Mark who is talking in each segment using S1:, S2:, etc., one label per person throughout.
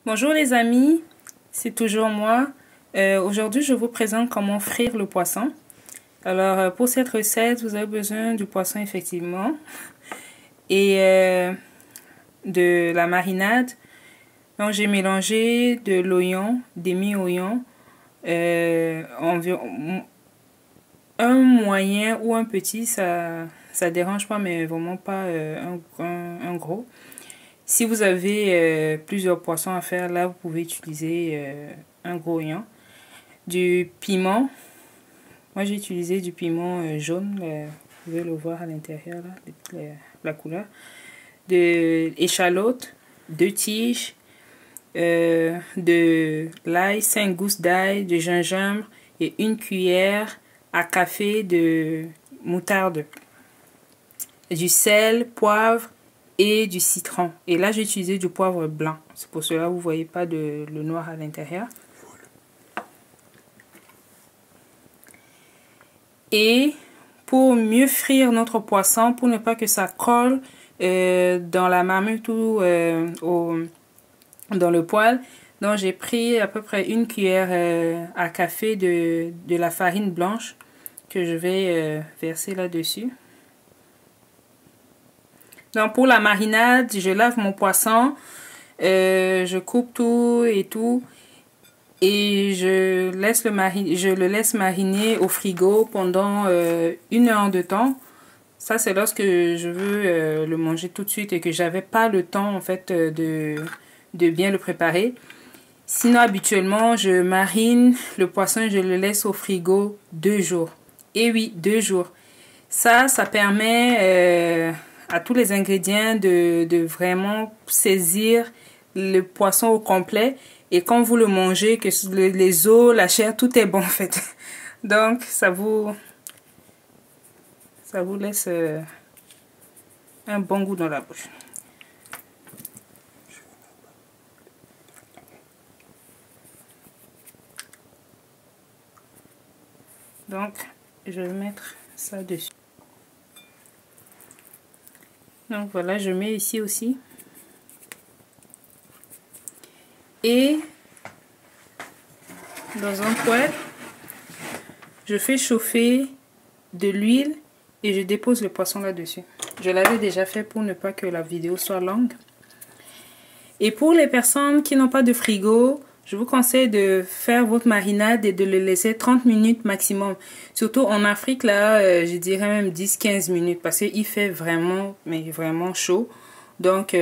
S1: Bonjour les amis, c'est toujours moi. Aujourd'hui, je vous présente comment frire le poisson. Alors, pour cette recette, vous avez besoin du poisson effectivement et de la marinade. Donc, j'ai mélangé de l'oignon, des mi-oignons, environ un moyen ou un petit, ça dérange pas, mais vraiment pas un gros. Si vous avez plusieurs poissons à faire, là, vous pouvez utiliser un gros oignon. Du piment. Moi, j'ai utilisé du piment jaune. Vous pouvez le voir à l'intérieur, là, la couleur. De échalote, 2 tiges. De l'ail, 5 gousses d'ail, de gingembre et 1 cuillère à café de moutarde. Du sel, poivre et du citron. Et là, j'ai utilisé du poivre blanc. C'est pour cela que vous ne voyez pas le noir à l'intérieur. Et pour mieux frire notre poisson, pour ne pas que ça colle dans la marmite ou dans le poêle, donc j'ai pris à peu près 1 cuillère à café de la farine blanche que je vais verser là-dessus. Donc pour la marinade, je lave mon poisson, je coupe tout et je le laisse mariner au frigo pendant 1 heure de temps. Ça c'est lorsque je veux le manger tout de suite et que j'avais pas le temps en fait de bien le préparer. Sinon habituellement je marine le poisson et je le laisse au frigo 2 jours. Et oui, 2 jours. Ça permet à tous les ingrédients de vraiment saisir le poisson au complet. Et quand vous le mangez, que les os, la chair, tout est bon en fait. Donc ça vous laisse un bon goût dans la bouche. Donc je vais mettre ça dessus. Donc voilà, je mets ici aussi. Et dans un poêle, je fais chauffer de l'huile et je dépose le poisson là-dessus. Je l'avais déjà fait pour ne pas que la vidéo soit longue. Et pour les personnes qui n'ont pas de frigo, je vous conseille de faire votre marinade et de le laisser 30 minutes maximum. Surtout en Afrique, là, je dirais même 10-15 minutes parce qu'il fait vraiment, mais vraiment chaud. Donc,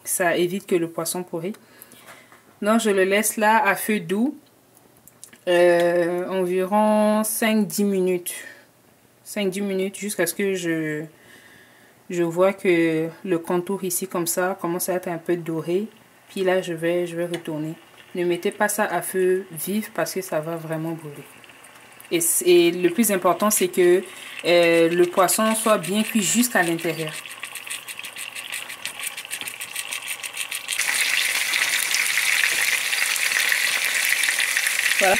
S1: ça évite que le poisson pourrit. Donc, je le laisse là à feu doux, environ 5-10 minutes. 5-10 minutes jusqu'à ce que je vois que le contour ici comme ça commence à être un peu doré. Puis là, je vais retourner. Ne mettez pas ça à feu vif parce que ça va vraiment brûler. Et le plus important, c'est que le poisson soit bien cuit jusqu'à l'intérieur. Voilà.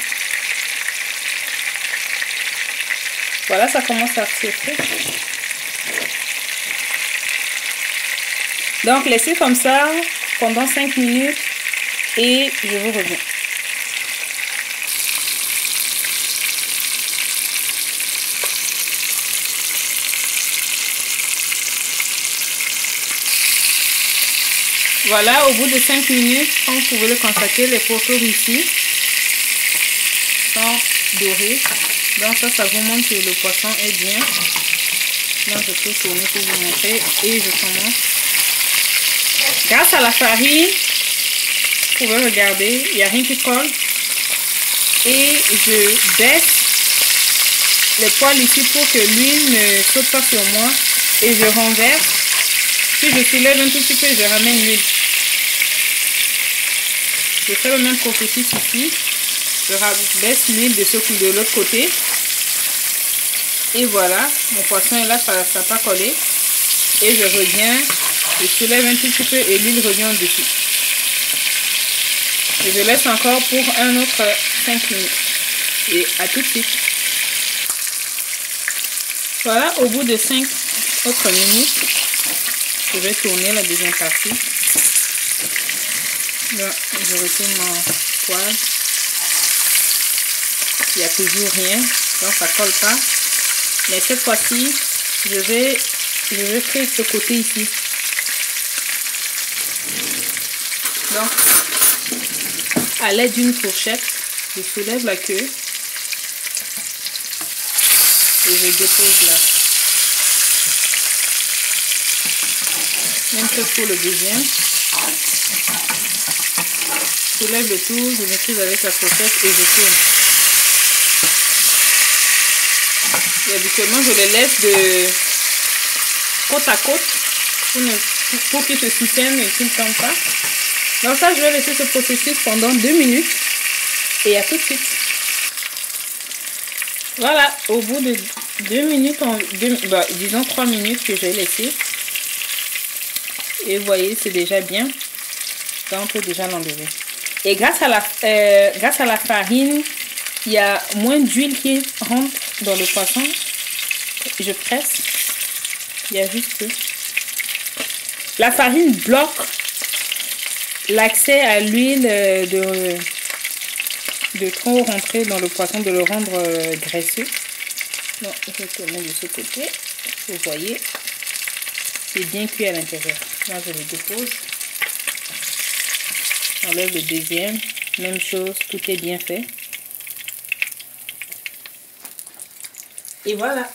S1: Voilà, ça commence à chauffer. Donc, laissez comme ça pendant 5 minutes et je vous reviens. Voilà, au bout de 5 minutes, comme vous pouvez le constater, les pourtours ici sont dorés. Donc ça vous montre que le poisson est bien. Donc je peux tourner pour vous montrer et je commence. Grâce à la farine, vous pouvez regarder, il n'y a rien qui colle. Et je baisse les poêles ici pour que l'huile ne saute pas sur moi. Et je renverse. Si je soulève un tout petit peu, je ramène l'huile. Je fais le même processus ici. Je baisse l'huile de l'autre côté. Et voilà, mon poisson est là, ça n'a pas collé. Et je reviens, je soulève un tout petit peu et l'huile revient au-dessus. Et je laisse encore pour un autre 5 minutes. Et à tout de suite. Voilà, au bout de 5 autres minutes, je vais tourner la deuxième partie. Là, je retourne mon poêle. Il n'y a toujours rien, donc ça colle pas. Mais cette fois-ci, je vais faire ce côté ici. Donc, à l'aide d'une fourchette, je soulève la queue et je dépose là. Même chose pour le deuxième. Je soulève le tout, je maîtrise avec la fourchette et je tourne. Et habituellement, je les laisse de côte à côte pour qu'ils se soutiennent et qu'ils ne tombent pas. Donc ça, je vais laisser ce processus pendant 2 minutes et à tout de suite. Voilà, au bout de 2 minutes, disons 3 minutes que j'ai laissé. Et vous voyez, c'est déjà bien. Ça, on peut déjà l'enlever. Et grâce à la farine, il y a moins d'huile qui rentre dans le poisson. Je presse. Il y a juste peu. La farine bloque l'accès à l'huile de trop rentrer dans le poisson, de le rendre graisseux. Bon, je vais tourner de ce côté. Vous voyez, c'est bien cuit à l'intérieur. Là, je le dépose. J'enlève le deuxième. Même chose, tout est bien fait. Et voilà.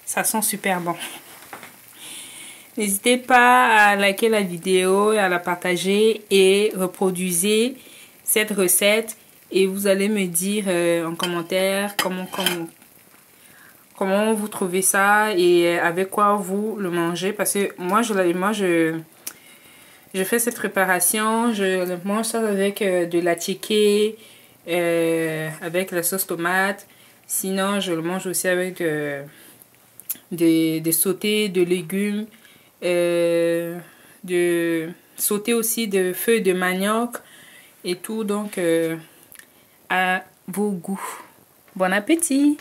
S1: Ça sent super bon. N'hésitez pas à liker la vidéo, à la partager et reproduisez cette recette. Et vous allez me dire en commentaire comment vous trouvez ça et avec quoi vous le mangez. Parce que moi, je fais cette préparation, je mange ça avec de la tické, avec la sauce tomate. Sinon, je le mange aussi avec des sautés de légumes, de sauter aussi de feuilles de manioc et tout. Donc, à vos goûts. Bon appétit!